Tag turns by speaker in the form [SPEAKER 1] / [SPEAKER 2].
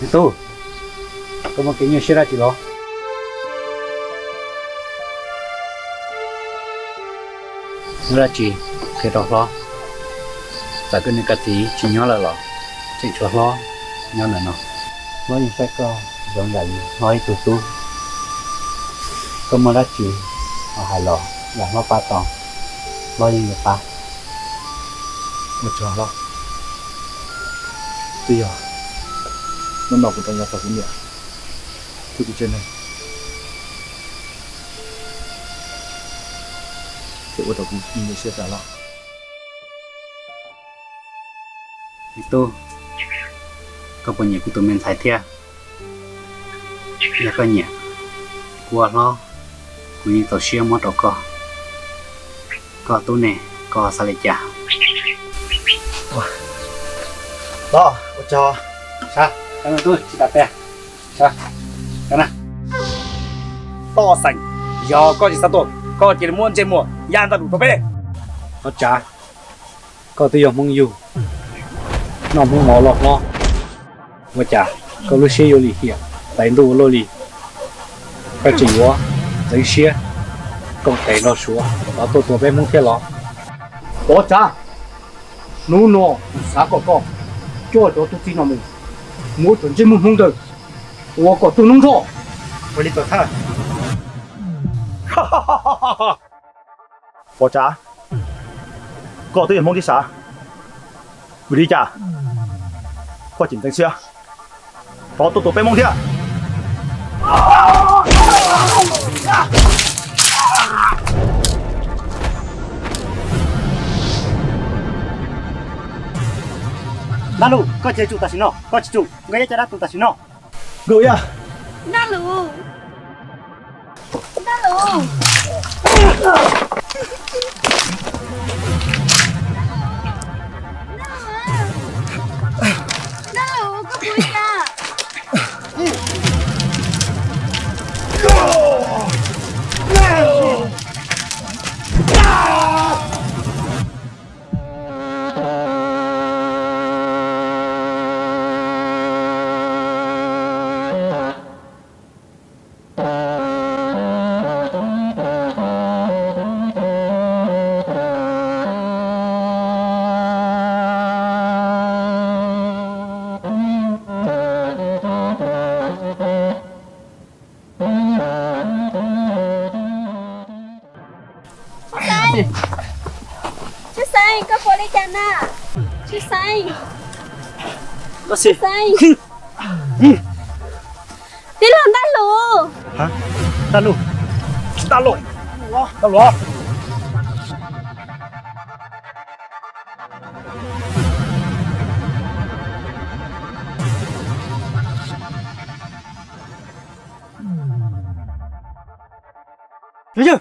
[SPEAKER 1] Itu, kamu kayaknya sih lo. Nggak chỉ cái đó lo, tại cái này cái gì chỉ nhớ là lo, chỉ cho lo, nhớ là nó như phải có giống là nói tu, kamu đã chỉ ở hai lo là nó ba tòng, lo như người ta,
[SPEAKER 2] một trò lo, bây giờ nó bảo của tao nhà tao cũng nhẹ, tôi đi trên này. Sẽ bắt đầu cùng người xe trả lo.
[SPEAKER 1] Itu, kau punya kutu men saya dia, ya kan ya, kuat lo, punya tau siapa mau tau kau tu ne, kau salah jah.
[SPEAKER 2] Lo, một trò.
[SPEAKER 1] Sao? Kamu tu cita teh, sao? Kana?
[SPEAKER 2] To sành, giờ có gì sao tôi? Có chỉ muốn trên mùa, gian ta đủ tốt bê.
[SPEAKER 1] Nó trả, kau tu yang mung yu, nó mung mau lọt lo, mà trả, kau lu xe yo li hiya, đánh đồ lo li, kau chỉ wo, đánh xe, kau đánh nó xuống, nó tu tu bê mung thế lo.
[SPEAKER 2] Bỏ trả, nô nô, sao có, cho tôi tin nó mình, mua chuẩn trên mung hung được, tôi có tôi nung thọ, tôi đi tôi thay. Bỏ trả, có tôi mong đi xa, vừa đi trả, có chỉnh thành xe, có tôi bé mong thế.
[SPEAKER 1] Lalu, kau cari tu tasino, kau cari tu, gaya cara tu tasino.
[SPEAKER 2] Gửi à?
[SPEAKER 3] Lalu. Lalu. Lalu, kau punya. Chú Sai, có phố lấy chăn à? Chú Sai.
[SPEAKER 2] Nó xì.
[SPEAKER 3] Chú Sai. Đi làm ta lù.
[SPEAKER 2] Hả? Ta lù. Ta lù. Ta lù. Thấy chưa?